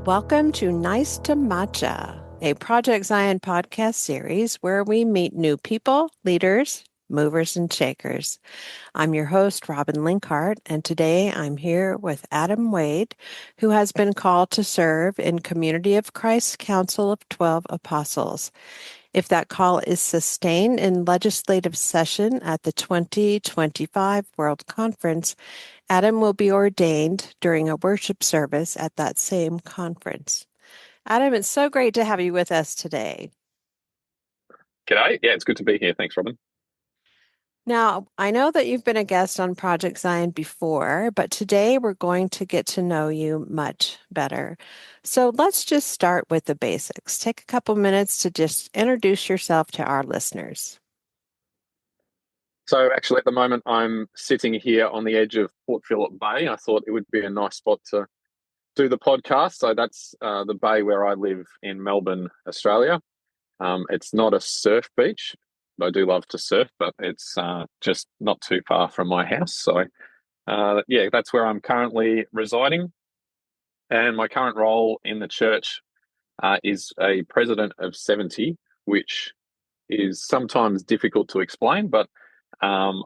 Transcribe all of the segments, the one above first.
Welcome to Nice to Matcha, a Project Zion podcast series where we meet new people, leaders, movers, and shakers. I'm your host, Robin Linkhart, and today I'm here with Adam Wade, who has been called to serve in Community of Christ Council of 12 Apostles. If that call is sustained in legislative session at the 2025 World Conference, Adam will be ordained during a worship service at that same conference. Adam, it's so great to have you with us today. G'day. Yeah, it's good to be here. Thanks, Robin. Now, I know that you've been a guest on Project Zion before, but today we're going to get to know you much better. So let's just start with the basics. Take a couple minutes to just introduce yourself to our listeners. So, actually, at the moment, I'm sitting here on the edge of Port Phillip Bay. I thought it would be a nice spot to do the podcast. So, that's the bay where I live in Melbourne, Australia. It's not a surf beach. I do love to surf, but it's just not too far from my house. So, yeah, that's where I'm currently residing. And my current role in the church is a president of 70, which is sometimes difficult to explain, but um,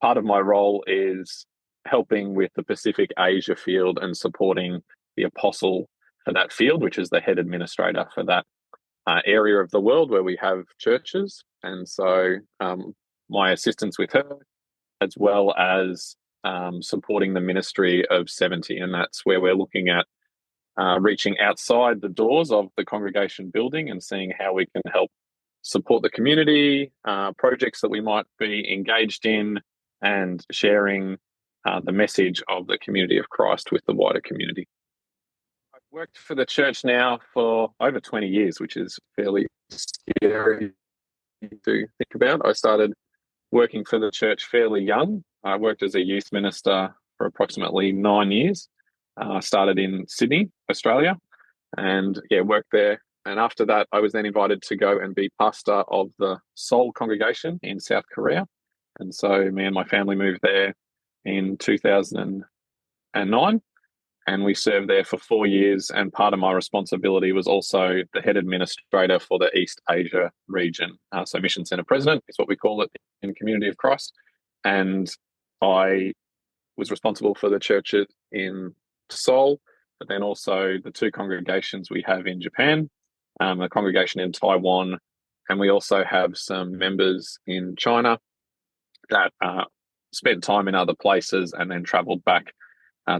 part of my role is helping with the Pacific Asia field and supporting the apostle for that field, which is the head administrator for that area of the world where we have churches. And so my assistance with her, as well as supporting the ministry of 70. And that's where we're looking at reaching outside the doors of the congregation building and seeing how we can help support the community, projects that we might be engaged in, and sharing the message of the community of Christ with the wider community. I've worked for the church now for over 20 years, which is fairly scary to think about. I started working for the church fairly young. I worked as a youth minister for approximately 9 years. I started in Sydney, Australia, and yeah, worked there. And after that, I was then invited to go and be pastor of the Seoul congregation in South Korea. And so me and my family moved there in 2009, and we served there for 4 years. And part of my responsibility was also the head administrator for the East Asia region. So Mission Center President is what we call it in Community of Christ. And I was responsible for the churches in Seoul, but then also the two congregations we have in Japan, a congregation in Taiwan, and we also have some members in China that spent time in other places and then traveled back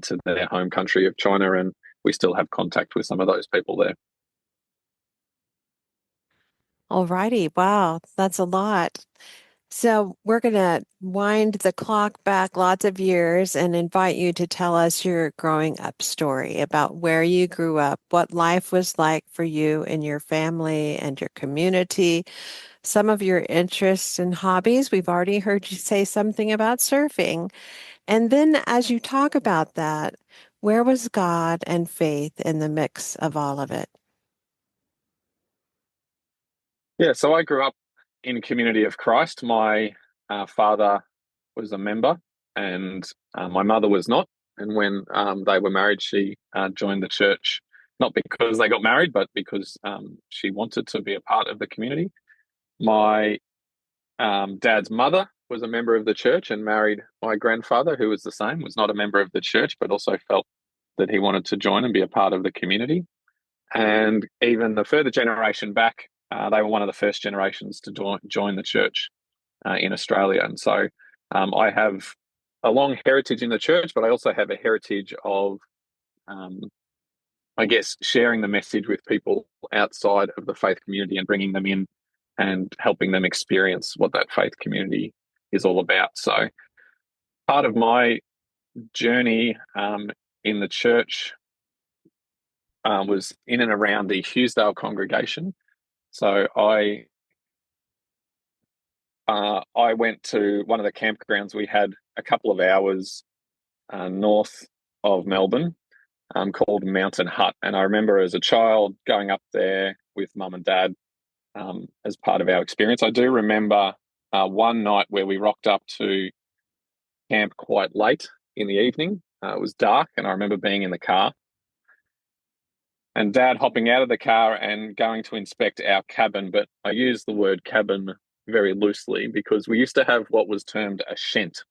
to their home country of China, and we still have contact with some of those people there. All righty. Wow, that's a lot. So we're going to wind the clock back lots of years and invite you to tell us your growing up story about where you grew up, what life was like for you and your family and your community, some of your interests and hobbies. We've already heard you say something about surfing. And then as you talk about that, where was God and faith in the mix of all of it? Yeah, so I grew up in Community of Christ. My father was a member, and my mother was not. And when they were married, she joined the church, not because they got married, but because she wanted to be a part of the community. My dad's mother was a member of the church and married my grandfather, who was the same, was not a member of the church, but also felt that he wanted to join and be a part of the community. And even the further generation back, they were one of the first generations to join the church in Australia. And so I have a long heritage in the church, but I also have a heritage of, um, I guess, sharing the message with people outside of the faith community and bringing them in and helping them experience what that faith community is all about. So part of my journey in the church was in and around the Hughesdale congregation. So I went to one of the campgrounds. We had a couple of hours north of Melbourne, called Mountain Hut, and I remember as a child going up there with mum and dad as part of our experience. I do remember one night where we rocked up to camp quite late in the evening. It was dark, and I remember being in the car and Dad hopping out of the car and going to inspect our cabin. But I use the word cabin very loosely because we used to have what was termed a shent,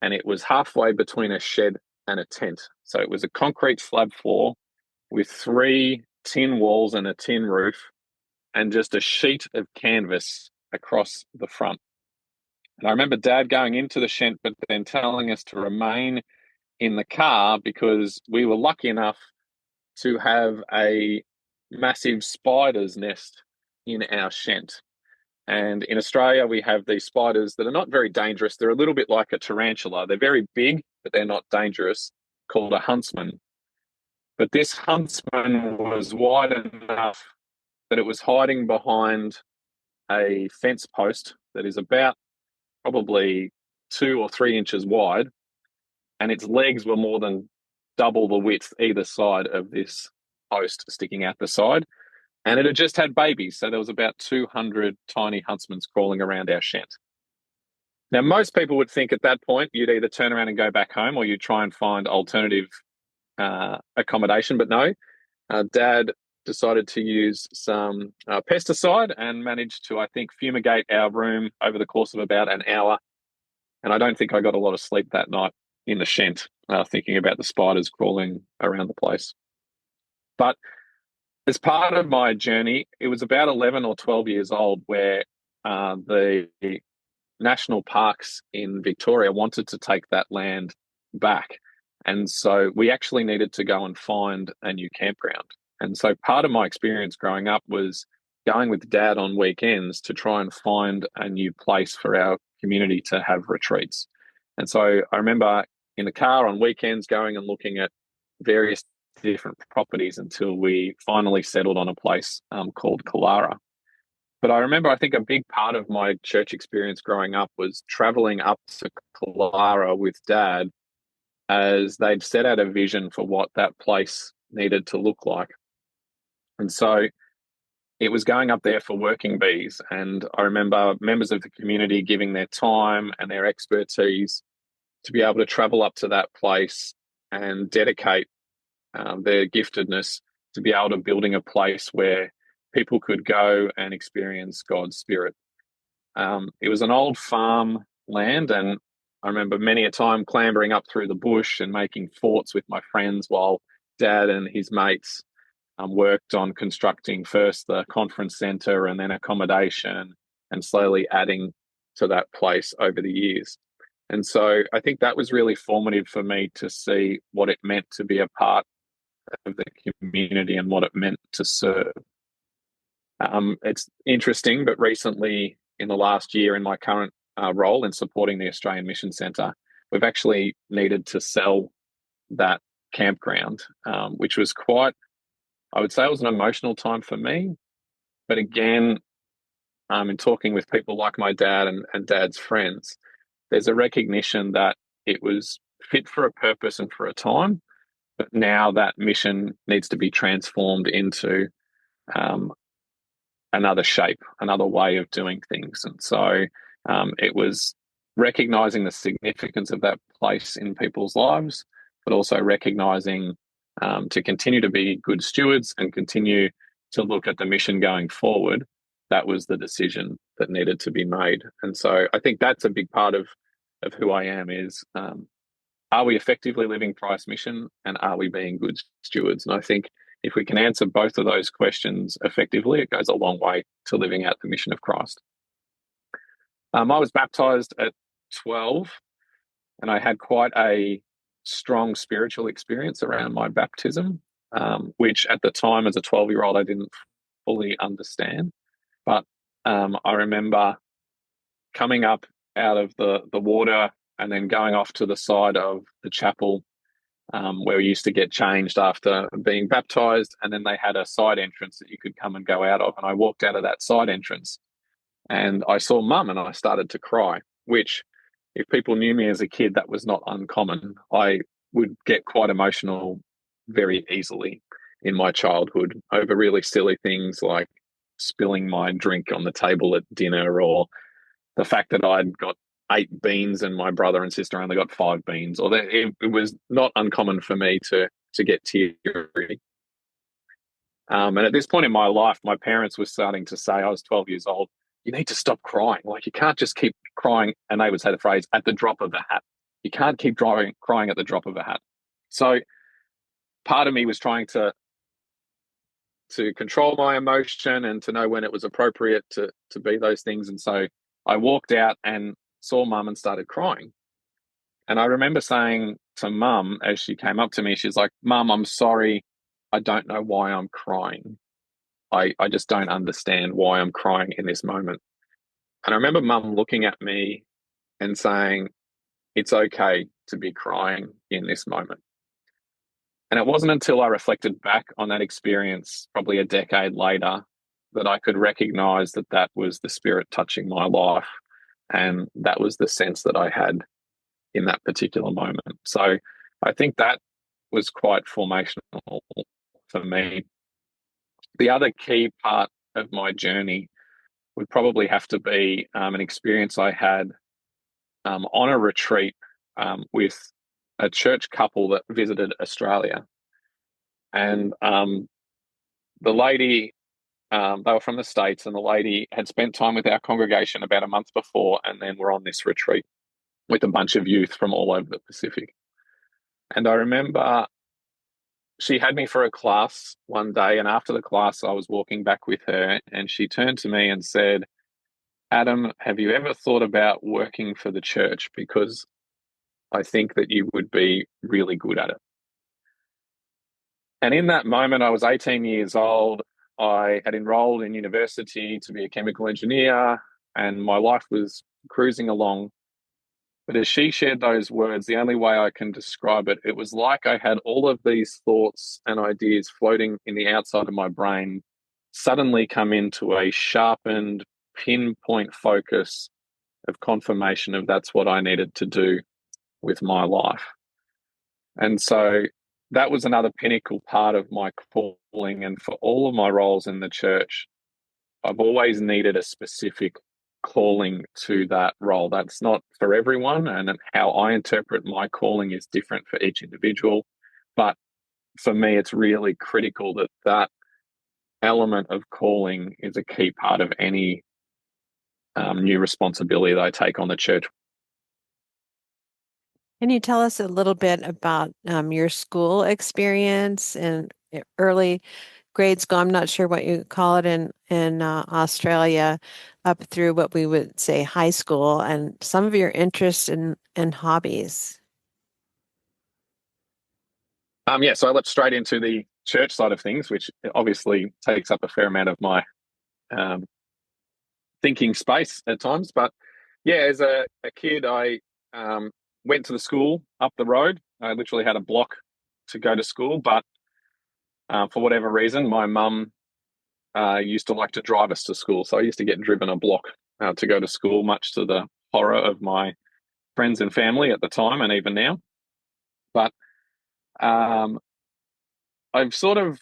and it was halfway between a shed and a tent. So it was a concrete slab floor with three tin walls and a tin roof and just a sheet of canvas across the front. And I remember Dad going into the shent, but then telling us to remain in the car because we were lucky enough to have a massive spider's nest in our shent. And in Australia, we have these spiders that are not very dangerous. They're a little bit like a tarantula. They're very big, but they're not dangerous, called a huntsman. But this huntsman was wide enough that it was hiding behind a fence post that is about probably 2 or 3 inches wide, and its legs were more than double the width either side of this post sticking out the side. And it had just had babies, so there was about 200 tiny huntsmen crawling around our shent. Now, most people would think at that point you'd either turn around and go back home or you'd try and find alternative accommodation, but no. Dad decided to use some pesticide and managed to, I think, fumigate our room over the course of about an hour. And I don't think I got a lot of sleep that night in the shent, thinking about the spiders crawling around the place. But as part of my journey, it was about 11 or 12 years old where the national parks in Victoria wanted to take that land back. And so we actually needed to go and find a new campground. And so part of my experience growing up was going with Dad on weekends to try and find a new place for our community to have retreats. And so I remember in the car on weekends going and looking at various different properties until we finally settled on a place called Killara. But I remember, I think a big part of my church experience growing up was traveling up to Killara with Dad as they'd set out a vision for what that place needed to look like. And so it was going up there for working bees. And I remember members of the community giving their time and their expertise to be able to travel up to that place and dedicate their giftedness to be able to building a place where people could go and experience God's Spirit. It was an old farm land, and I remember many a time clambering up through the bush and making forts with my friends while Dad and his mates worked on constructing first the conference centre and then accommodation, and slowly adding to that place over the years. And so I think that was really formative for me to see what it meant to be a part of the community and what it meant to serve. It's interesting, but recently, in the last year, in my current role in supporting the Australian Mission Centre, we've actually needed to sell that campground, which was quite, I would say it was an emotional time for me. But again, in talking with people like my dad and Dad's friends, there's a recognition that it was fit for a purpose and for a time, but now that mission needs to be transformed into another shape, another way of doing things. And so it was recognizing the significance of that place in people's lives, but also recognizing to continue to be good stewards and continue to look at the mission going forward. That was the decision that needed to be made. And so I think that's a big part of who I am is, are we effectively living Christ's mission, and are we being good stewards? And I think if we can answer both of those questions effectively, it goes a long way to living out the mission of Christ. I was baptized at 12, and I had quite a strong spiritual experience around my baptism, which at the time as a 12-year-old I didn't fully understand. But I remember coming up out of the water and then going off to the side of the chapel where we used to get changed after being baptized, and then they had a side entrance that you could come and go out of. And I walked out of that side entrance and I saw Mum, and I started to cry, which, if people knew me as a kid, that was not uncommon. I would get quite emotional very easily in my childhood over really silly things like spilling my drink on the table at dinner, or the fact that I'd got 8 beans and my brother and sister only got 5 beans, or that it was not uncommon for me to get teary. And at this point in my life, my parents were starting to say, I was 12 years old, you need to stop crying. Like, you can't just keep crying. And they would say the phrase, at the drop of a hat. You can't keep crying at the drop of a hat. So part of me was trying to control my emotion and to know when it was appropriate to be those things. And so I walked out and saw mum and started crying. And I remember saying to mum as she came up to me, she's like, Mum, I'm sorry. I don't know why I'm crying. I just don't understand why I'm crying in this moment. And I remember mum looking at me and saying, it's okay to be crying in this moment. And it wasn't until I reflected back on that experience, probably a decade later, that I could recognize that that was the spirit touching my life. And that was the sense that I had in that particular moment. So I think that was quite formational for me. The other key part of my journey would probably have to be an experience I had on a retreat with a church couple that visited Australia. And the lady, they were from the States, and the lady had spent time with our congregation about a month before, and then we're on this retreat with a bunch of youth from all over the Pacific. And I remember she had me for a class one day, and after the class, I was walking back with her, and she turned to me and said, Adam, have you ever thought about working for the church? Because I think that you would be really good at it. And in that moment, I was 18 years old. I had enrolled in university to be a chemical engineer, and my life was cruising along. But as she shared those words, the only way I can describe it, it was like I had all of these thoughts and ideas floating in the outside of my brain suddenly come into a sharpened, pinpoint focus of confirmation of that's what I needed to do with my life. And so that was another pinnacle part of my calling. And for all of my roles in the church, I've always needed a specific calling to that role. That's not for everyone. And how I interpret my calling is different for each individual. But for me, it's really critical that that element of calling is a key part of any new responsibility that I take on the church. Can you tell us a little bit about your school experience and early grade school? I'm not sure what you call it in Australia, up through what we would say high school, and some of your interests and hobbies. Yeah, so I leapt straight into the church side of things, which obviously takes up a fair amount of my um, thinking space at times. But yeah, as a kid, I went to the school up the road. I literally had a block to go to school, but for whatever reason, my mum used to like to drive us to school. So I used to get driven a block to go to school, much to the horror of my friends and family at the time and even now. But um, I've sort of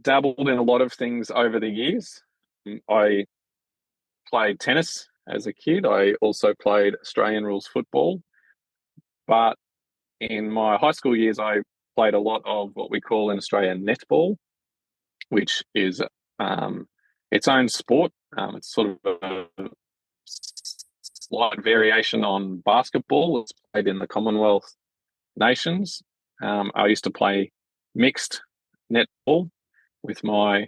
dabbled in a lot of things over the years. I played tennis as a kid. I also played Australian rules football. But in my high school years, I played a lot of what we call in Australia netball, which is its own sport. It's sort of a slight variation on basketball. It's played in the Commonwealth nations. I used to play mixed netball with my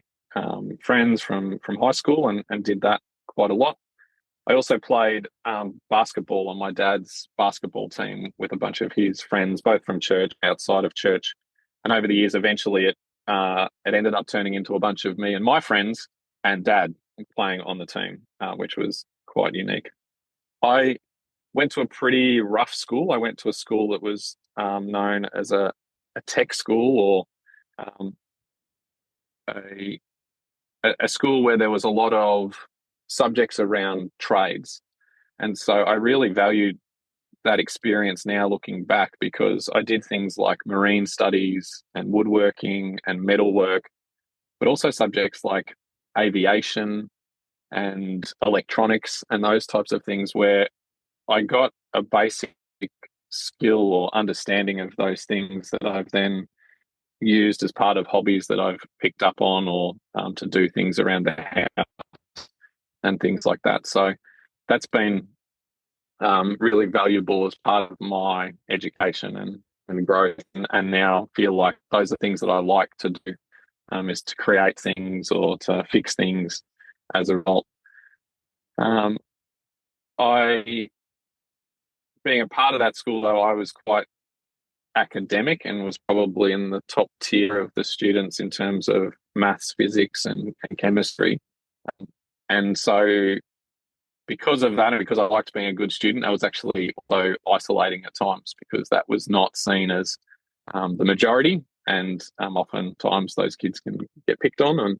friends from high school and did that quite a lot. I also played basketball on my dad's basketball team with a bunch of his friends, both from church, outside of church. And over the years, eventually it ended up turning into a bunch of me and my friends and dad playing on the team, which was quite unique. I went to a pretty rough school. I went to a school that was known as a tech school, or um, a, a school where there was a lot of subjects around trades. And so I really valued that experience now looking back, because I did things like marine studies and woodworking and metalwork, but also subjects like aviation and electronics and those types of things, where I got a basic skill or understanding of those things that I've then used as part of hobbies that I've picked up on, or to do things around the house and things like that. So that's been really valuable as part of my education and growth. And now feel like those are things that I like to do, is to create things or to fix things as a result. Um, I, being a part of that school, though, I was quite academic and was probably in the top tier of the students in terms of maths, physics, and chemistry. And so, because of that, and because I liked being a good student, I was actually also isolating at times, because that was not seen as the majority. And oftentimes those kids can get picked on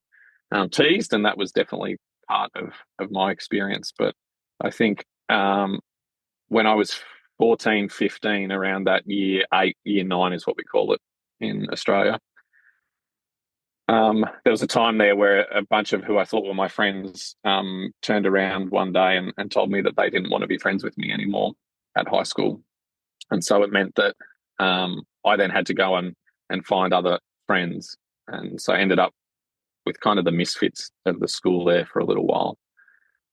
and teased, and that was definitely part of my experience. But I think when I was 14, 15, around that year 8, year 9 is what we call it in Australia, there was a time there where a bunch of who I thought were my friends turned around one day and told me that they didn't want to be friends with me anymore at high school. And so it meant that I then had to go and find other friends. And so I ended up with kind of the misfits of the school there for a little while.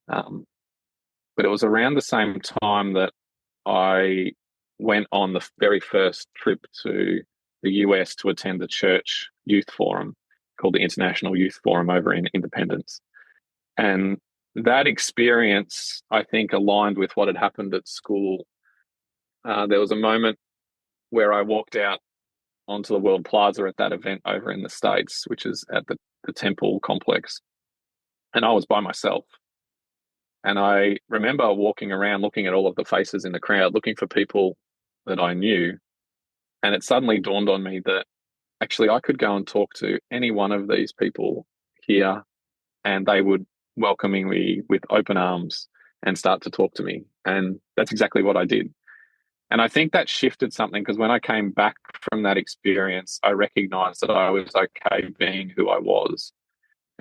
But it was around the same time that I went on the very first trip to the US to attend the church youth forum called the International Youth Forum over in Independence. And that experience, I think, aligned with what had happened at school. There was a moment where I walked out onto the World Plaza at that event over in the States, which is at the Temple complex. And I was by myself. And I remember walking around, looking at all of the faces in the crowd, looking for people that I knew. And it suddenly dawned on me that actually I could go and talk to any one of these people here, and they would welcome me with open arms and start to talk to me. And that's exactly what I did. And I think that shifted something, because when I came back from that experience, I recognized that I was okay being who I was.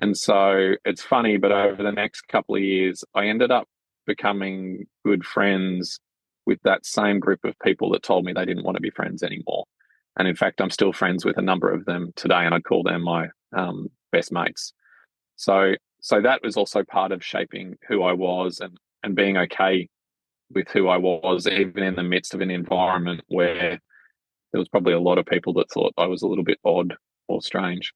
And so it's funny, but over the next couple of years, I ended up becoming good friends with that same group of people that told me they didn't want to be friends anymore. And in fact, I'm still friends with a number of them today, and I'd call them my best mates. So that was also part of shaping who I was, and being okay with who I was, even in the midst of an environment where there was probably a lot of people that thought I was a little bit odd or strange.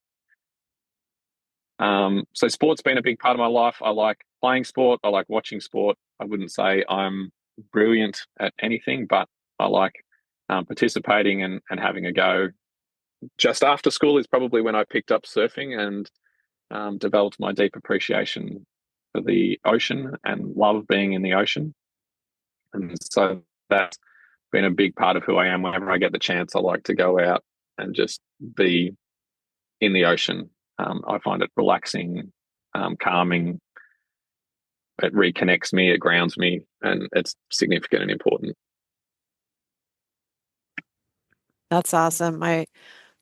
So sport's been a big part of my life. I like playing sport. I like watching sport. I wouldn't say I'm brilliant at anything, but I like participating and having a go. Just after school is probably when I picked up surfing and developed my deep appreciation for the ocean and love being in the ocean. And so that's been a big part of who I am. Whenever I get the chance, I like to go out and just be in the ocean. I find it relaxing, calming. It reconnects me, it grounds me, and it's significant and important. That's awesome. I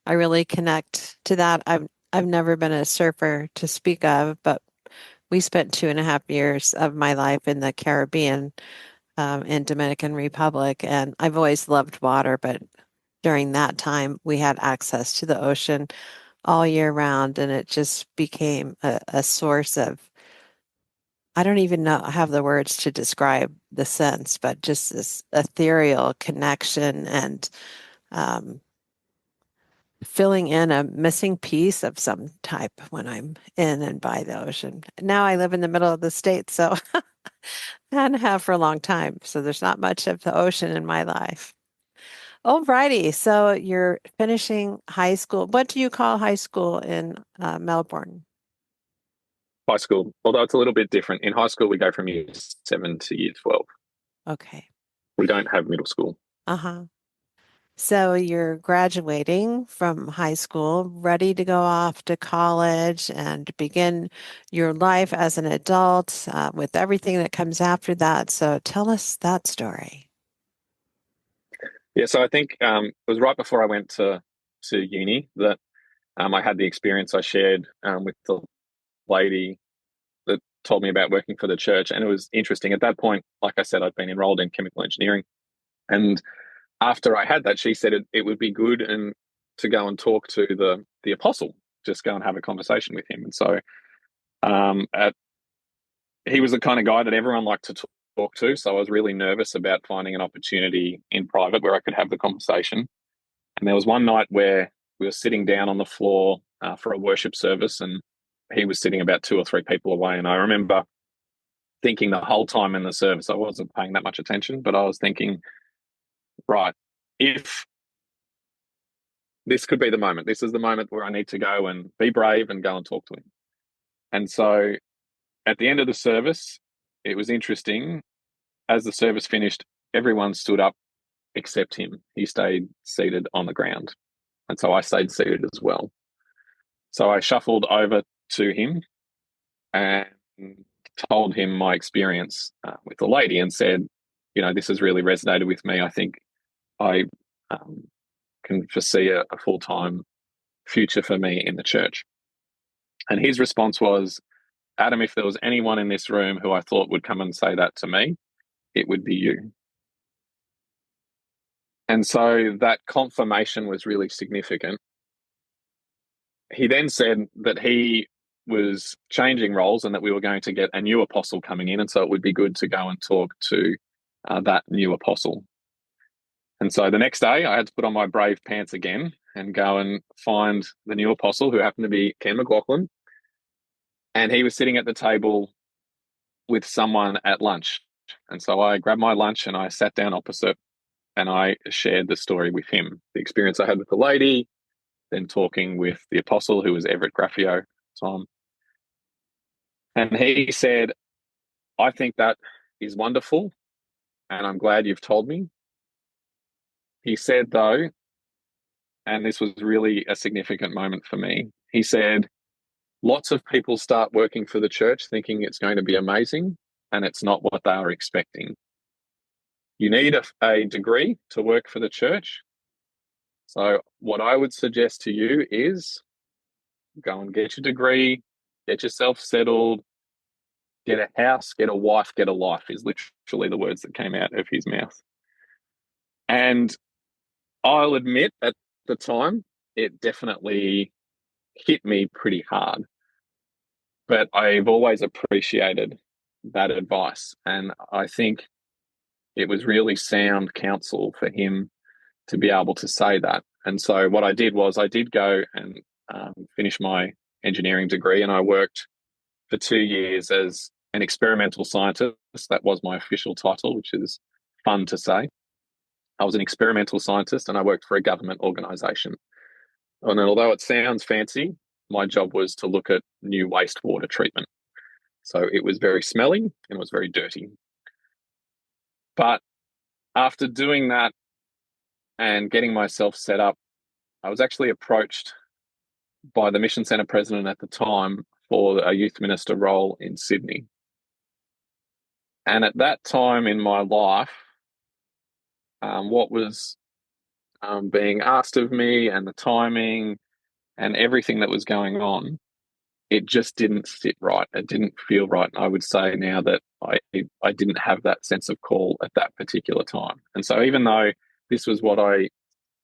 really connect to that. I've never been a surfer to speak of, but we spent 2.5 years of my life in the Caribbean, in Dominican Republic, and I've always loved water, but during that time we had access to the ocean all year round, and it just became a source of, I don't even know have the words to describe the sense, but just this ethereal connection and um, filling in a missing piece of some type when I'm in and by the ocean. Now I live in the middle of the state, so and have for a long time. So there's not much of the ocean in my life. Alrighty, so you're finishing high school. What do you call high school in Melbourne? High school, although it's a little bit different. In high school, we go from year 7 to year 12. Okay. We don't have middle school. Uh-huh. So you're graduating from high school, ready to go off to college and begin your life as an adult with everything that comes after that. So tell us that story. Yeah, so I think it was right before I went to uni that I had the experience I shared with the lady that told me about working for the church. And it was interesting. At that point, like I said, I'd been enrolled in chemical engineering. And after I had that, she said it would be good and to go and talk to the apostle, just go and have a conversation with him. And so he was the kind of guy that everyone liked to talk to. So I was really nervous about finding an opportunity in private where I could have the conversation. And there was one night where we were sitting down on the floor for a worship service, and he was sitting about 2 or 3 people away. And I remember thinking the whole time in the service, I wasn't paying that much attention, but I was thinking, right, if this could be the moment, this is the moment where I need to go and be brave and go and talk to him. And so at the end of the service, it was interesting. As the service finished, everyone stood up except him. He stayed seated on the ground. And so I stayed seated as well. So I shuffled over to him and told him my experience with the lady and said, this has really resonated with me. I think I can foresee a full-time future for me in the church. And his response was, Adam, if there was anyone in this room who I thought would come and say that to me, it would be you. And so that confirmation was really significant. He then said that he was changing roles and that we were going to get a new apostle coming in. And so it would be good to go and talk to that new apostle. And so the next day I had to put on my brave pants again and go and find the new apostle, who happened to be Ken McLaughlin. And he was sitting at the table with someone at lunch. And so I grabbed my lunch and I sat down opposite and I shared the story with him, the experience I had with the lady, then talking with the apostle, who was Everett Graffio at the time. And he said, I think that is wonderful, and I'm glad you've told me. He said, though, and this was really a significant moment for me, he said, lots of people start working for the church thinking it's going to be amazing, and it's not what they are expecting. You need a degree to work for the church. So what I would suggest to you is go and get your degree, get yourself settled, get a house, get a wife, get a life, is literally the words that came out of his mouth. And I'll admit at the time, it definitely hit me pretty hard. But I've always appreciated that advice. And I think it was really sound counsel for him to be able to say that. And so what I did was I did go and finish my engineering degree, and I worked for 2 years as an experimental scientist. That was my official title, which is fun to say. I was an experimental scientist and I worked for a government organisation. And although it sounds fancy, my job was to look at new wastewater treatment. So it was very smelly and it was very dirty. But after doing that and getting myself set up, I was actually approached by the Mission Centre president at the time for a youth minister role in Sydney. And at that time in my life, what was being asked of me and the timing and everything that was going on, it just didn't sit right. It didn't feel right. And I would say now that I didn't have that sense of call at that particular time. And so even though this was what I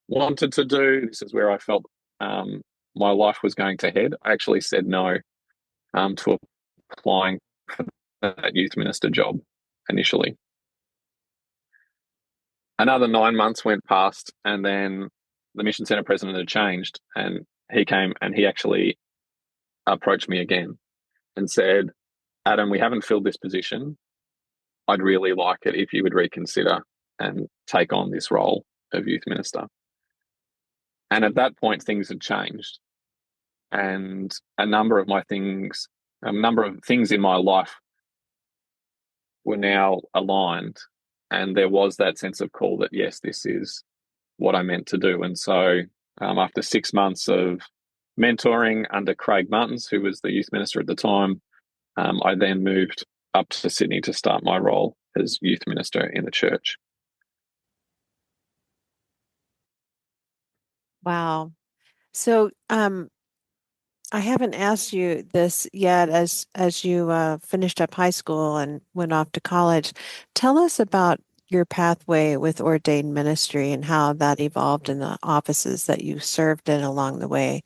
wanted to do, this is where I felt my life was going to head, I actually said no to applying for that youth minister job initially. Another 9 months went past, and then the Mission Centre president had changed, and he came and he actually approached me again and said, Adam, we haven't filled this position. I'd really like it if you would reconsider and take on this role of youth minister. And at that point, things had changed. And a number of things in my life were now aligned. And there was that sense of call that, yes, this is what I meant to do. And so after 6 months of mentoring under Craig Martins, who was the youth minister at the time, I then moved up to Sydney to start my role as youth minister in the church. Wow. So, I haven't asked you this yet as you finished up high school and went off to college. Tell us about your pathway with ordained ministry and how that evolved in the offices that you served in along the way.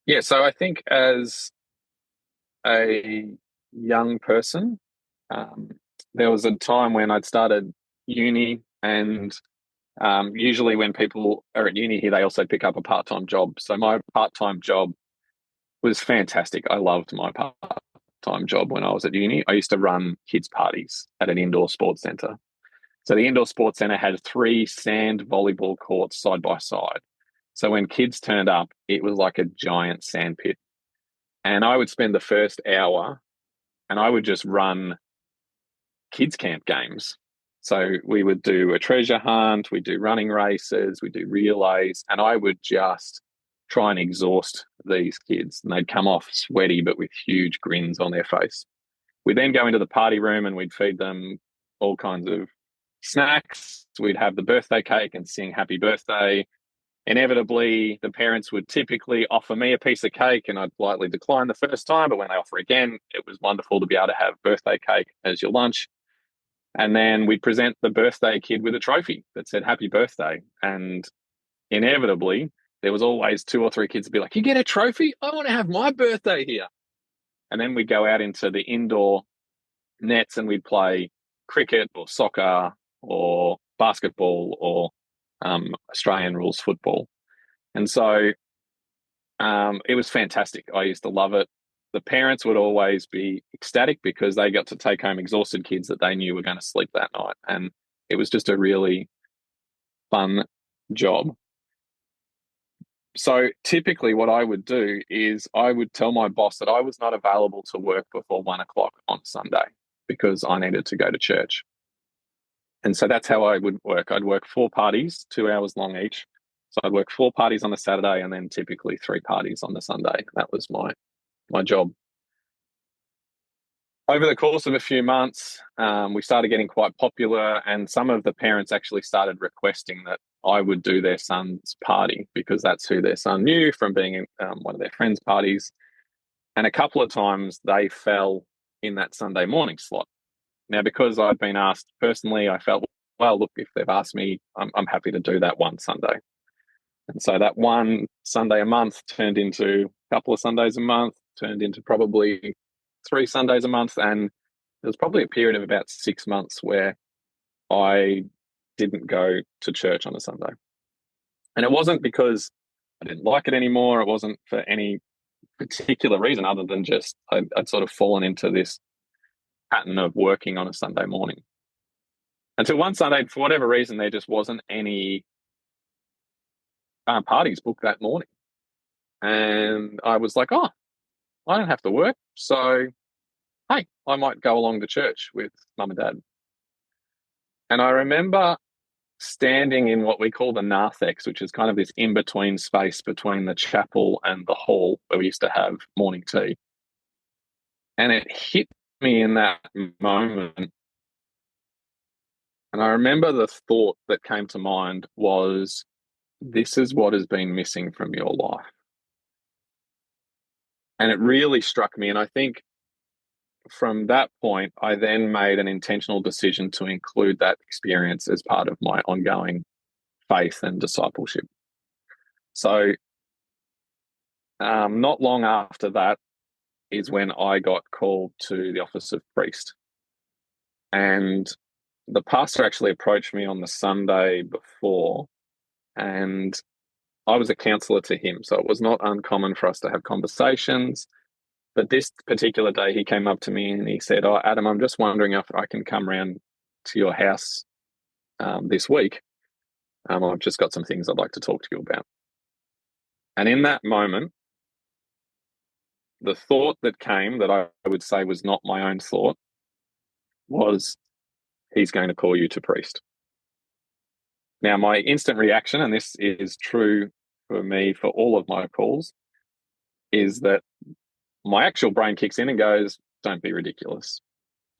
Yeah, so I think as a young person, um, there was a time when I'd started uni, and usually when people are at uni here, they also pick up a part-time job. So my part-time job was fantastic. I loved my part-time job when I was at uni. I used to run kids' parties at an indoor sports centre. So the indoor sports centre had 3 sand volleyball courts side by side. So when kids turned up, it was like a giant sand pit. And I would spend the first hour and I would just run kids camp games. So we would do a treasure hunt, we'd do running races, we'd do relays, and I would just try and exhaust these kids. And they'd come off sweaty, but with huge grins on their face. We'd then go into the party room and we'd feed them all kinds of snacks. We'd have the birthday cake and sing happy birthday. Inevitably, the parents would typically offer me a piece of cake and I'd politely decline the first time. But when they offer again, it was wonderful to be able to have birthday cake as your lunch. And then we'd present the birthday kid with a trophy that said happy birthday. And inevitably, there was always 2 or 3 kids to be like, you get a trophy? I want to have my birthday here. And then we'd go out into the indoor nets and we'd play cricket or soccer or basketball or Australian rules football. And so it was fantastic. I used to love it. The parents would always be ecstatic because they got to take home exhausted kids that they knew were going to sleep that night. And it was just a really fun job. So typically what I would do is I would tell my boss that I was not available to work before 1 o'clock on Sunday because I needed to go to church. And so that's how I would work. I'd work 4 parties, 2 hours long each. So I'd work 4 parties on the Saturday and then typically 3 parties on the Sunday. That was my job. Over the course of a few months, we started getting quite popular, and some of the parents actually started requesting that I would do their son's party because that's who their son knew from being in one of their friends' parties. And a couple of times they fell in that Sunday morning slot. Now, because I'd been asked personally, I felt, well, look, if they've asked me, I'm happy to do that one Sunday. And so that one Sunday a month turned into a couple of Sundays a month, turned into probably 3 Sundays a month. And there was probably a period of about 6 months where I didn't go to church on a Sunday. And it wasn't because I didn't like it anymore. It wasn't for any particular reason other than just I'd sort of fallen into this pattern of working on a Sunday morning. Until one Sunday, for whatever reason, there just wasn't any parties booked that morning. And I was like, oh, I don't have to work. So, hey, I might go along to church with mum and dad. And I remember standing in what we call the narthex, which is kind of this in-between space between the chapel and the hall where we used to have morning tea. And it hit me in that moment. And I remember the thought that came to mind was, this is what has been missing from your life. And it really struck me. And I think from that point, I then made an intentional decision to include that experience as part of my ongoing faith and discipleship. So, not long after that is when I got called to the office of priest. And the pastor actually approached me on the Sunday before, and I was a counselor to him. So it was not uncommon for us to have conversations. But this particular day, he came up to me and he said, oh, Adam, I'm just wondering if I can come round to your house this week. I've just got some things I'd like to talk to you about. And in that moment, the thought that came that I would say was not my own thought was, he's going to call you to priest. Now, my instant reaction, and this is true for me for all of my calls, is that my actual brain kicks in and goes, don't be ridiculous.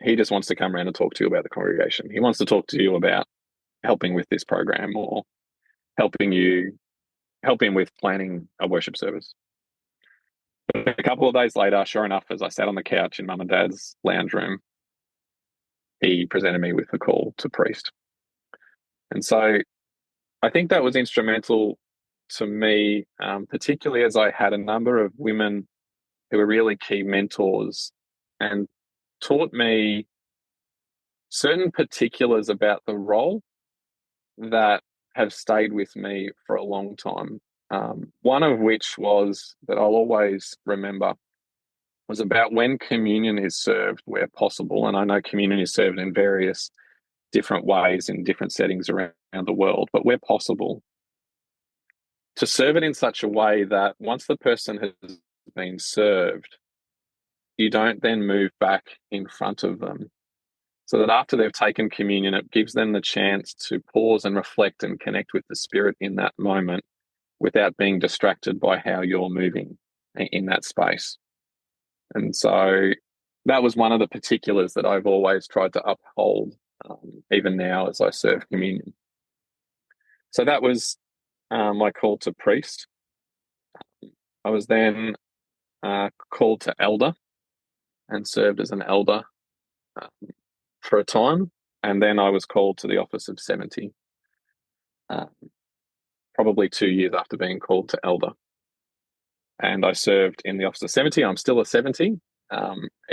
He just wants to come around and talk to you about the congregation. He wants to talk to you about helping with this program or helping with planning a worship service. But a couple of days later, sure enough, as I sat on the couch in mum and dad's lounge room, he presented me with the call to priest. And so I think that was instrumental to me, particularly as I had a number of women who were really key mentors and taught me certain particulars about the role that have stayed with me for a long time. One of which was that I'll always remember was about when communion is served where possible. And I know communion is served in various different ways in different settings around the world, but where possible, to serve it in such a way that once the person has been served, you don't then move back in front of them. So that after they've taken communion, it gives them the chance to pause and reflect and connect with the Spirit in that moment without being distracted by how you're moving in that space. And so that was one of the particulars that I've always tried to uphold, even now as I serve communion. So that was my call to priest. I was then called to elder and served as an elder for a time. And then I was called to the office of 70, probably 2 years after being called to elder. And I served in the office of 70. I'm still a 70,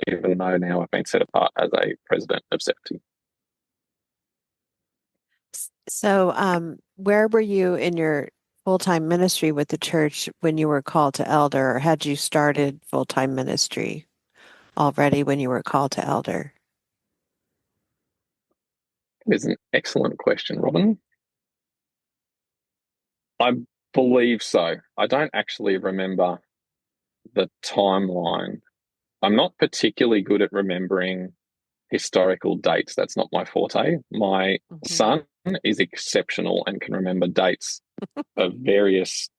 even though now I've been set apart as a president of 70. So, where were you in your full-time ministry with the church when you were called to elder, or had you started full-time ministry already when you were called to elder? It is an excellent question, Robin. I believe so. I don't actually remember the timeline. I'm not particularly good at remembering historical dates. That's not my forte. My Hmm. son is exceptional and can remember dates of various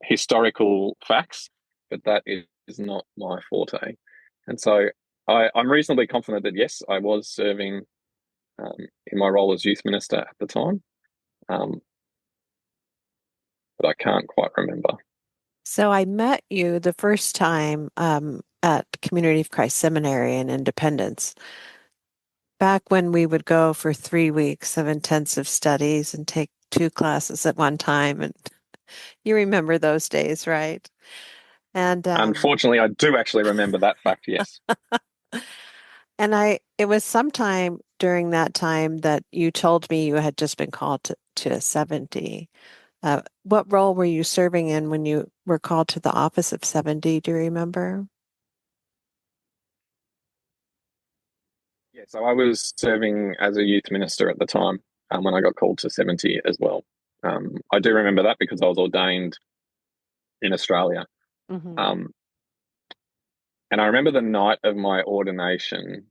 historical facts, but that is not my forte. And so I'm reasonably confident that, yes, I was serving in my role as youth minister at the time, um, but I can't quite remember. So I met you the first time at Community of Christ Seminary in Independence, back when we would go for 3 weeks of intensive studies and take two classes at one time. And you remember those days, right? And Unfortunately, I do actually remember that fact, yes. it was sometime during that time that you told me you had just been called to 70. What role were you serving in when you were called to the office of 70? Do you remember? Yeah, so I was serving as a youth minister at the time when I got called to 70 as well. I do remember that because I was ordained in Australia. Hmm. Um, and I remember the night of my ordination,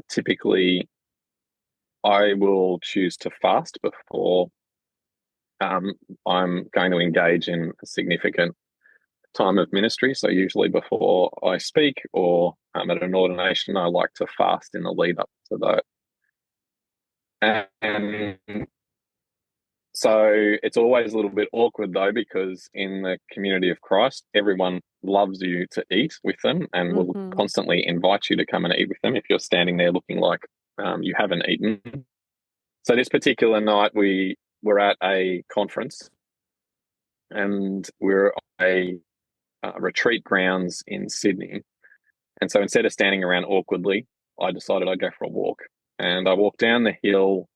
typically I will choose to fast before um, I'm going to engage in a significant time of ministry. So usually before I speak or at an ordination, I like to fast in the lead up to that. And so it's always a little bit awkward though, because in the community of Christ, everyone loves you to eat with them and will Hmm. constantly invite you to come and eat with them if you're standing there looking like you haven't eaten. So this particular night, we were at a conference and we're at a retreat grounds in Sydney. And so instead of standing around awkwardly, I decided I'd go for a walk. And I walked down the hill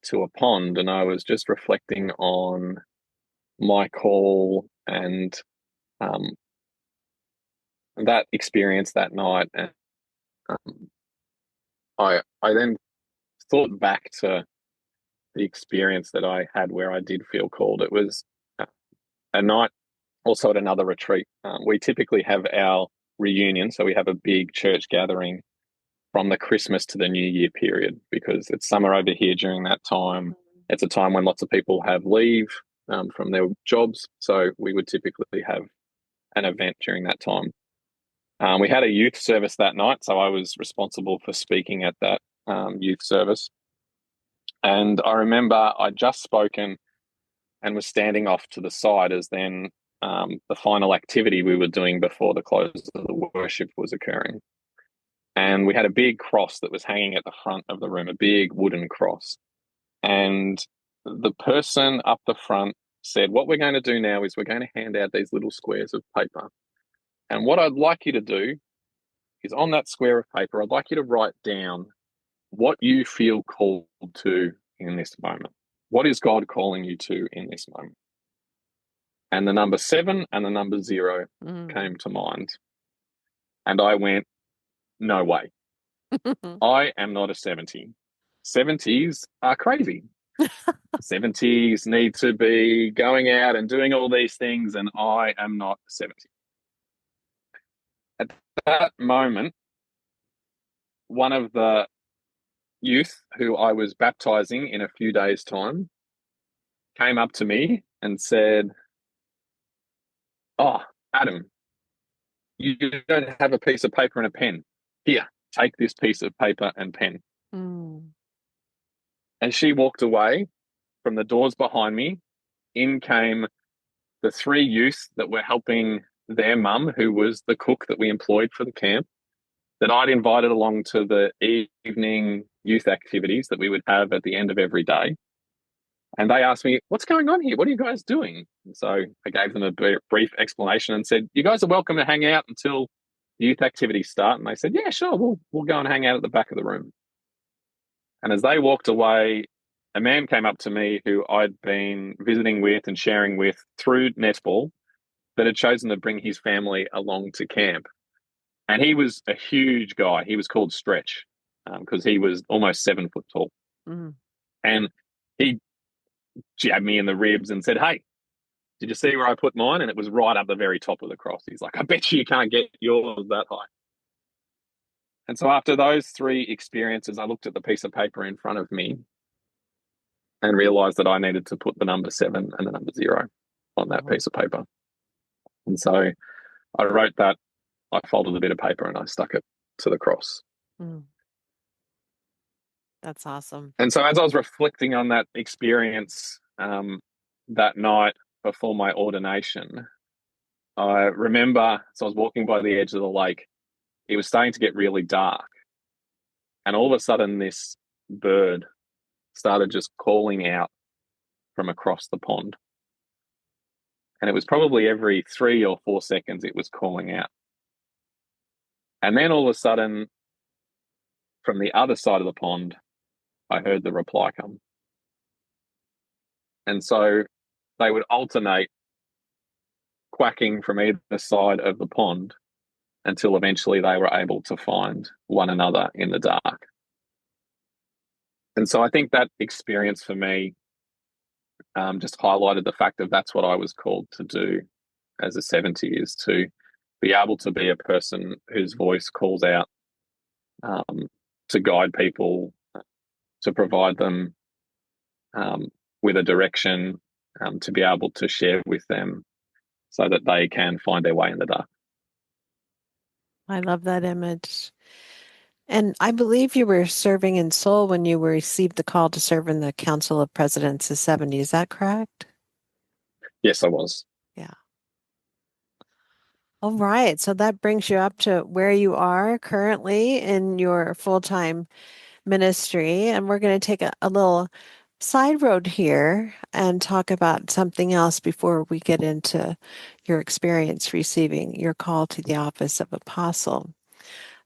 to a pond and I was just reflecting on my call and um, that experience that night. And um, I then thought back to the experience that I had where I did feel called. It was a night also at another retreat. We typically have our reunion, so we have a big church gathering from the Christmas to the New Year period because it's summer over here during that time. It's a time when lots of people have leave from their jobs, so we would typically have an event during that time. We had a youth service that night, so I was responsible for speaking at that youth service. And I remember I'd just spoken and was standing off to the side as then the final activity we were doing before the close of the worship was occurring. And we had a big cross that was hanging at the front of the room, a big wooden cross. And the person up the front said, what we're going to do now is we're going to hand out these little squares of paper. And what I'd like you to do is on that square of paper, I'd like you to write down what you feel called to in this moment. What is God calling you to in this moment? And the number 7 and the number 0 came to mind. And I went, no way. I am not a 70. 70s are crazy. 70s need to be going out and doing all these things, and I am not 70. At that moment, one of the youth who I was baptizing in a few days' time came up to me and said, oh, Adam, you don't have a piece of paper and a pen. Here, take this piece of paper and pen. Mm. And she walked away from the doors behind me. In came the 3 youth that were helping their mum, who was the cook that we employed for the camp, that I'd invited along to the evening youth activities that we would have at the end of every day. And they asked me, what's going on here? What are you guys doing? And so I gave them a brief explanation and said, you guys are welcome to hang out until the youth activities start. And they said, yeah, sure, we'll go and hang out at the back of the room. And as they walked away, a man came up to me who I'd been visiting with and sharing with through netball, that had chosen to bring his family along to camp. And he was a huge guy. He was called Stretch because he was almost 7 foot tall. Mm. And he jabbed me in the ribs and said, hey, did you see where I put mine? And it was right up the very top of the cross. He's like, I bet you can't get yours that high. And so after those 3 experiences, I looked at the piece of paper in front of me and realized that I needed to put the number 7 and the number 0 on that piece of paper. And so I wrote that, I folded a bit of paper and I stuck it to the cross. Mm. That's awesome. And so as I was reflecting on that experience that night before my ordination, I remember, so I was walking by the edge of the lake, it was starting to get really dark. And all of a sudden, this bird started just calling out from across the pond. And it was probably every 3 or 4 seconds it was calling out. And then all of a sudden, from the other side of the pond, I heard the reply come. And so they would alternate quacking from either side of the pond until eventually they were able to find one another in the dark. And so I think that experience for me just highlighted the fact that that's what I was called to do as a 70, is to be able to be a person whose voice calls out, to guide people, to provide them with a direction, to be able to share with them so that they can find their way in the dark. I love that image. And I believe you were serving in Seoul when you received the call to serve in the Council of Presidents of 70. Is that correct? Yes, I was. Yeah. All right. So that brings you up to where you are currently in your full-time ministry. And we're going to take a little side road here and talk about something else before we get into your experience receiving your call to the office of apostle.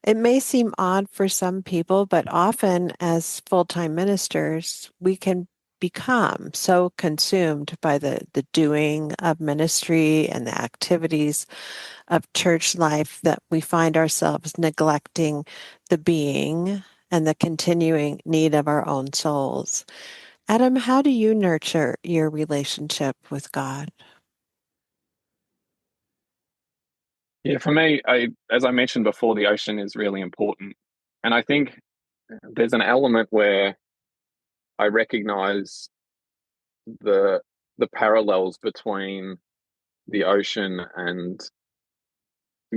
It may seem odd for some people, but often as full-time ministers, we can become so consumed by the doing of ministry and the activities of church life that we find ourselves neglecting the being and the continuing need of our own souls. Adam, how do you nurture your relationship with God? Yeah, for me, as I mentioned before, the ocean is really important. And I think there's an element where I recognize the parallels between the ocean and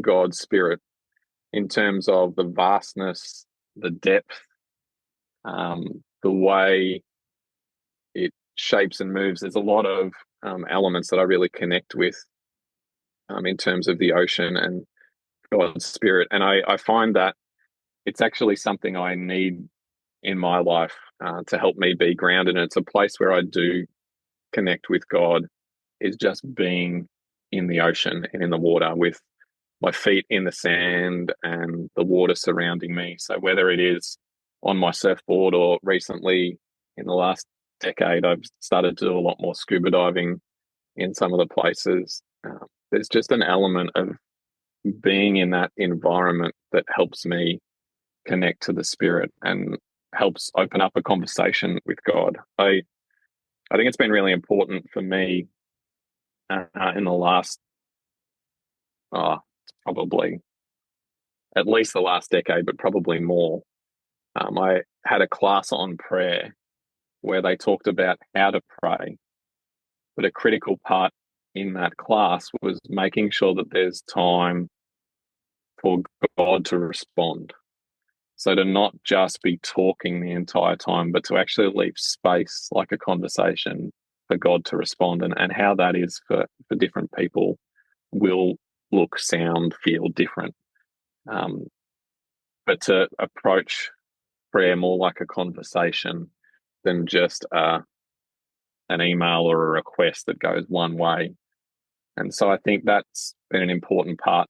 God's spirit in terms of the vastness, the depth, the way it shapes and moves. There's a lot of elements that I really connect with in terms of the ocean and God's spirit. And I find that it's actually something I need in my life to help me be grounded. And it's a place where I do connect with God, is just being in the ocean and in the water with my feet in the sand and the water surrounding me. So whether it is on my surfboard or recently in the last decade, I've started to do a lot more scuba diving in some of the places. There's just an element of being in that environment that helps me connect to the spirit and helps open up a conversation with God. I think it's been really important for me in the last, probably at least the last decade, but probably more. I had a class on prayer where they talked about how to pray, but a critical part in that class was making sure that there's time for God to respond. So to not just be talking the entire time, but to actually leave space, like a conversation, for God to respond, and how that is for different people will look, sound, feel different. Um, but to approach prayer more like a conversation than just an email or a request that goes one way. And so I think that's been an important part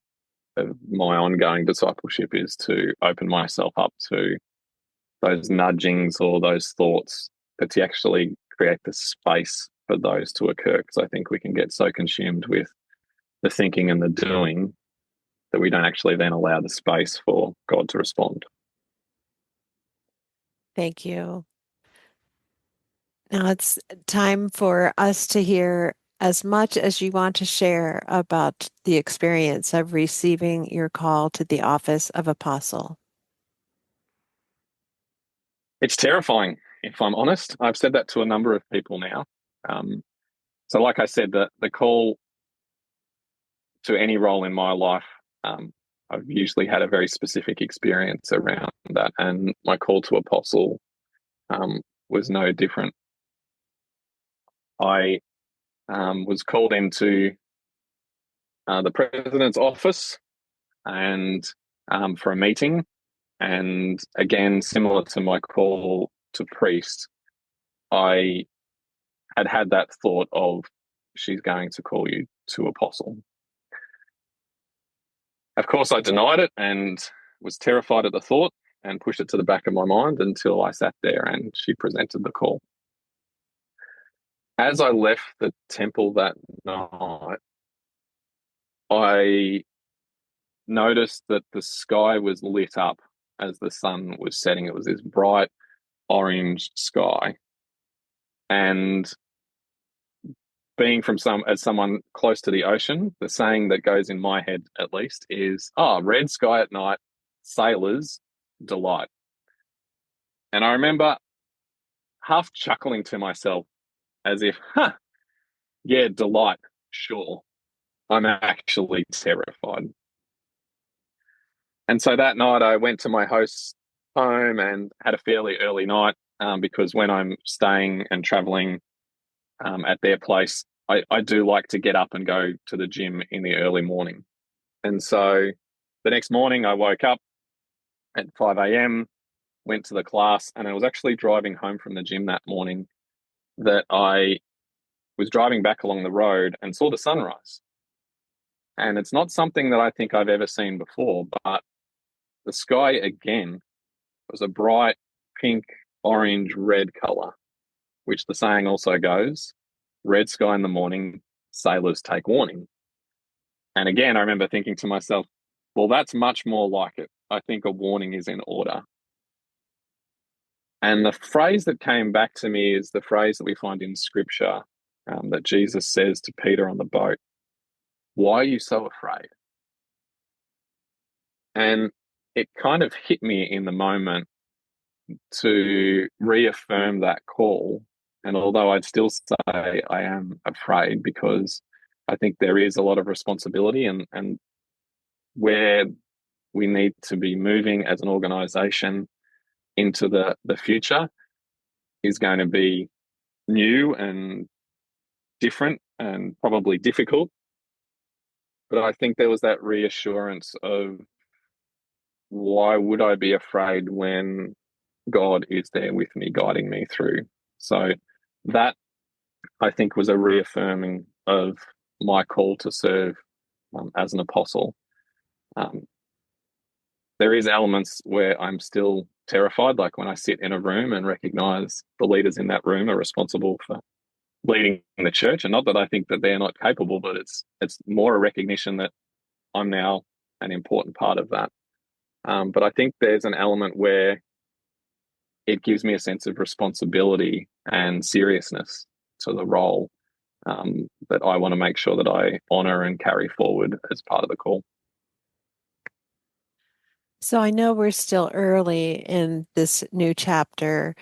of my ongoing discipleship, is to open myself up to those nudgings or those thoughts, but to actually create the space for those to occur. Because I think we can get so consumed with the thinking and the doing that we don't actually then allow the space for God to respond. Thank you. Now it's time for us to hear as much as you want to share about the experience of receiving your call to the office of apostle. It's terrifying, if I'm honest. I've said that to a number of people now. So like I said, the call to any role in my life, I've usually had a very specific experience around that. And my call to apostle was no different. I was called into the president's office and for a meeting. And again, similar to my call to priest, I had that thought of, she's going to call you to apostle. Of course, I denied it and was terrified at the thought and pushed it to the back of my mind until I sat there and she presented the call. As I left the temple that night, I noticed that the sky was lit up as the sun was setting. It was this bright orange sky. And being as someone close to the ocean, the saying that goes in my head at least is, red sky at night, sailors delight. And I remember half chuckling to myself as if, yeah, delight, sure. I'm actually terrified. And so that night I went to my host's home and had a fairly early night, because when I'm staying and traveling at their place, I do like to get up and go to the gym in the early morning. And so the next morning I woke up at 5 a.m., went to the class, and I was actually driving home from the gym that morning that I was driving back along the road and saw the sunrise. And it's not something that I think I've ever seen before, but the sky again was a bright pink, orange, red color, which the saying also goes, red sky in the morning, sailors take warning. And again, I remember thinking to myself, well, that's much more like it. I think a warning is in order. And the phrase that came back to me is the phrase that we find in scripture, that Jesus says to Peter on the boat, why are you so afraid? And it kind of hit me in the moment to reaffirm that call. And although I'd still say I am afraid, because I think there is a lot of responsibility, and where we need to be moving as an organization into the future is going to be new and different and probably difficult. But I think there was that reassurance of why would I be afraid when God is there with me, guiding me through? So that, I think, was a reaffirming of my call to serve as an apostle. Um, there is elements where I'm still terrified, like when I sit in a room and recognize the leaders in that room are responsible for leading the church, and not that I think that they're not capable, but it's more a recognition that I'm now an important part of that. But I think there's an element where it gives me a sense of responsibility and seriousness to the role that I want to make sure that I honor and carry forward as part of the call. So I know we're still early in this new chapter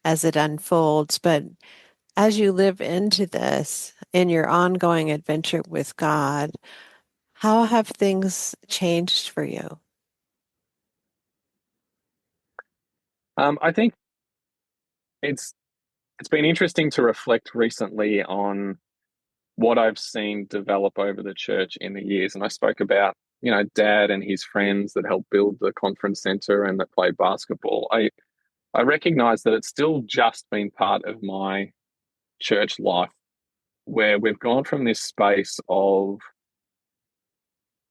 as it unfolds, but as you live into this in your ongoing adventure with God, how have things changed for you? I think it's it's been interesting to reflect recently on what I've seen develop over the church in the years. And I spoke about, Dad and his friends that helped build the conference center and that played basketball. I recognize that it's still just been part of my church life where we've gone from this space of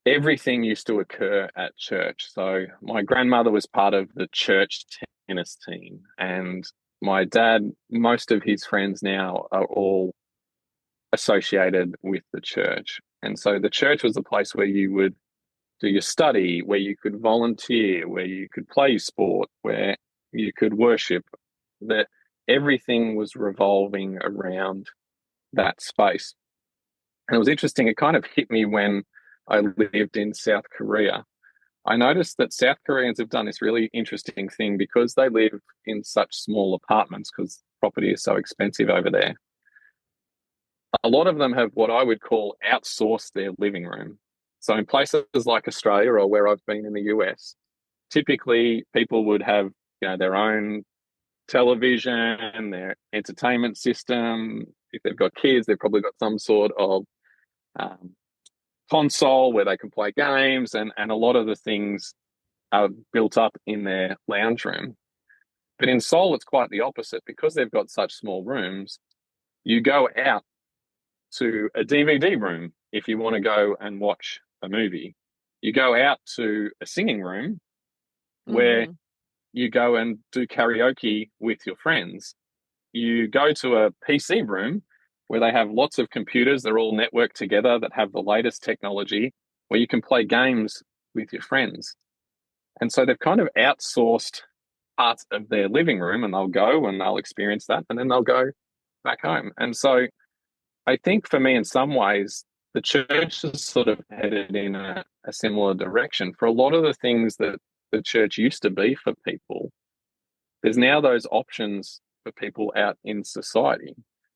everything used to occur at church. So my grandmother was part of the church tennis team, and my dad, most of his friends now are all associated with the church. And so the church was a place where you would do your study, where you could volunteer, where you could play sport, where you could worship, that everything was revolving around that space. And it was interesting, it kind of hit me when I lived in South Korea. I noticed that South Koreans have done this really interesting thing because they live in such small apartments because property is so expensive over there. A lot of them have what I would call outsourced their living room. So in places like Australia or where I've been in the US, typically people would have, their own television, their entertainment system. If they've got kids, they've probably got some sort of um, console where they can play games, and a lot of the things are built up in their lounge room. But in Seoul, it's quite the opposite. Because they've got such small rooms, you go out to a DVD room if you want to go and watch a movie. You go out to a singing room where Hmm. you go and do karaoke with your friends. You go to a PC room where they have lots of computers, they're all networked together that have the latest technology, where you can play games with your friends. And so they've kind of outsourced parts of their living room, and they'll go and they'll experience that and then they'll go back home. And so I think for me, in some ways, the church has sort of headed in a similar direction. For a lot of the things that the church used to be for people, there's now those options for people out in society.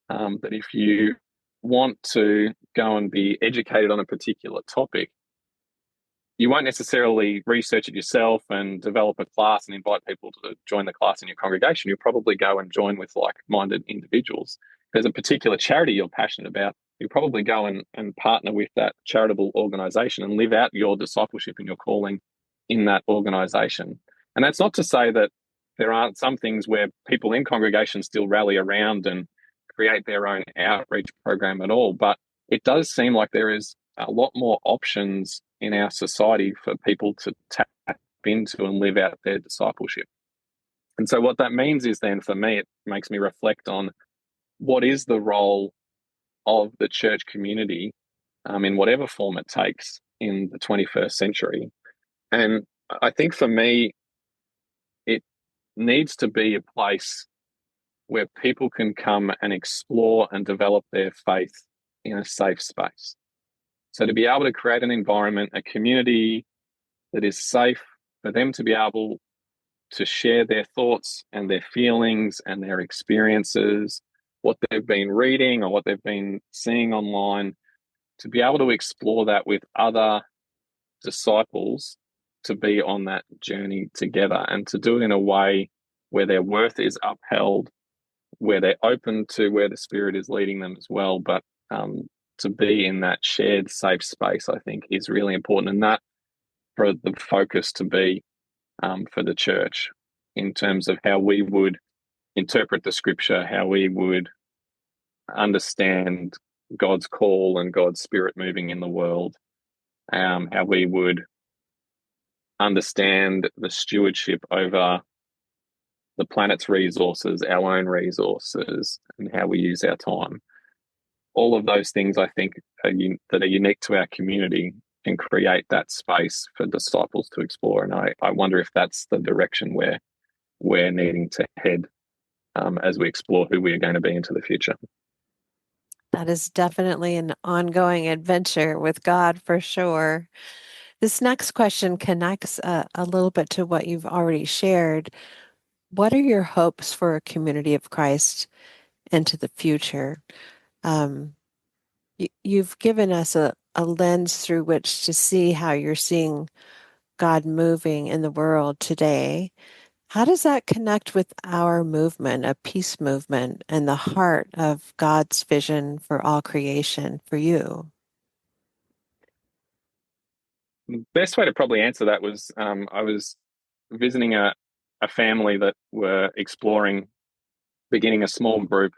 That if you want to go and be educated on a particular topic, you won't necessarily research it yourself and develop a class and invite people to join the class in your congregation. You'll probably go and join with like-minded individuals. If there's a particular charity you're passionate about, you'll probably go and partner with that charitable organization and live out your discipleship and your calling in that organization. And that's not to say that there aren't some things where people in congregations still rally around and create their own outreach program at all, but it does seem like there is a lot more options in our society for people to tap into and live out their discipleship. And so what that means is then for me, it makes me reflect on what is the role of the church community in whatever form it takes in the 21st century. And I think for me, it needs to be a place where people can come and explore and develop their faith in a safe space. So to be able to create an environment, a community that is safe for them to be able to share their thoughts and their feelings and their experiences, what they've been reading or what they've been seeing online, to be able to explore that with other disciples, to be on that journey together and to do it in a way where their worth is upheld, where they're open to where the Spirit is leading them as well. But to be in that shared safe space, I think, is really important. And that for the focus to be for the church in terms of how we would interpret the scripture, how we would understand God's call and God's spirit moving in the world, how we would understand the stewardship over the planet's resources, our own resources, and how we use our time. All of those things, I think, that are unique to our community can create that space for disciples to explore. And I wonder if that's the direction where we're needing to head as we explore who we are going to be into the future. That is definitely an ongoing adventure with God for sure. This next question connects a little bit to what you've already shared. What are your hopes for a community of Christ into the future? Um, you've given us a lens through which to see how you're seeing God moving in the world today. How does that connect with our movement, a peace movement, and the heart of God's vision for all creation for you? The best way to probably answer that was I was visiting a family that were exploring beginning a small group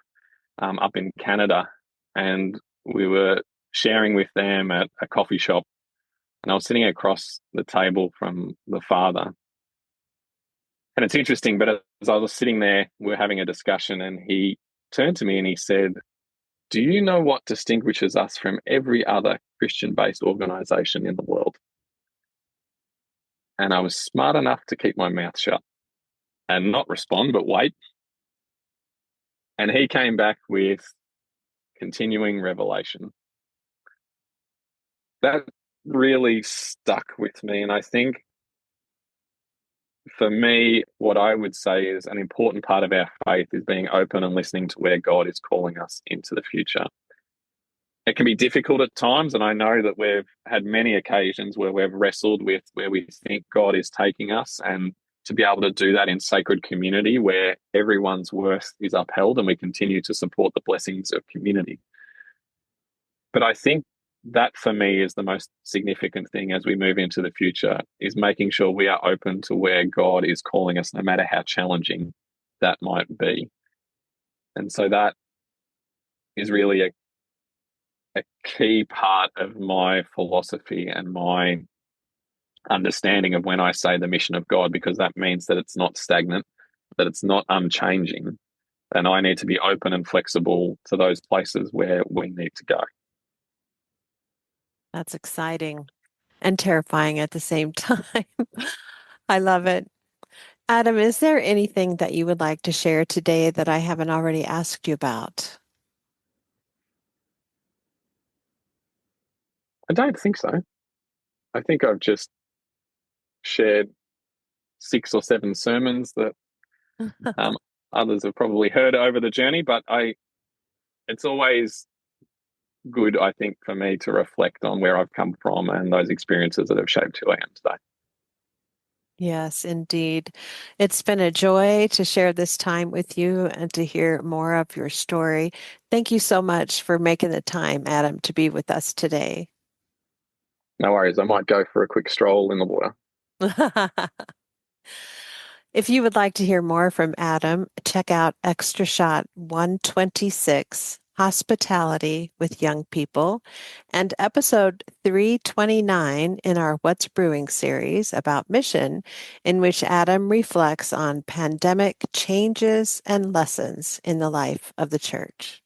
up in Canada, and we were sharing with them at a coffee shop. And I was sitting across the table from the father. And it's interesting, but as I was sitting there, we were having a discussion, and he turned to me and he said, "Do you know what distinguishes us from every other Christian based organization in the world?" And I was smart enough to keep my mouth shut and not respond, but wait. And he came back with continuing revelation. That really stuck with me. And I think for me, what I would say is an important part of our faith is being open and listening to where God is calling us into the future. It can be difficult at times, and I know that we've had many occasions where we've wrestled with where we think God is taking us, and to be able to do that in sacred community where everyone's worth is upheld and we continue to support the blessings of community. But I think that for me is the most significant thing as we move into the future, is making sure we are open to where God is calling us, no matter how challenging that might be. And so that is really a key part of my philosophy and my understanding of when I say the mission of God, because that means that it's not stagnant, that it's not unchanging. And I need to be open and flexible to those places where we need to go. That's exciting and terrifying at the same time. I love it. Adam, is there anything that you would like to share today that I haven't already asked you about? I don't think so. I think I've just shared 6 or 7 sermons that um, others have probably heard over the journey, but it's always good, I think, for me to reflect on where I've come from and those experiences that have shaped who I am today. Yes, indeed. It's been a joy to share this time with you and to hear more of your story. Thank you so much for making the time, Adam, to be with us today. No worries. I might go for a quick stroll in the water. If you would like to hear more from Adam, check out Extra Shot 126, Hospitality with Young People, and episode 329 in our What's Brewing series about mission, in which Adam reflects on pandemic changes and lessons in the life of the church.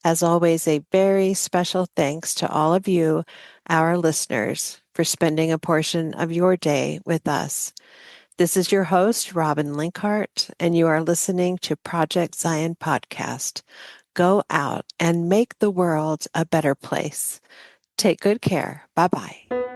As always, a very special thanks to all of you, our listeners, for spending a portion of your day with us. This is your host, Robin Linkhart, and you are listening to Project Zion Podcast. Go out and make the world a better place. Take good care. Bye bye.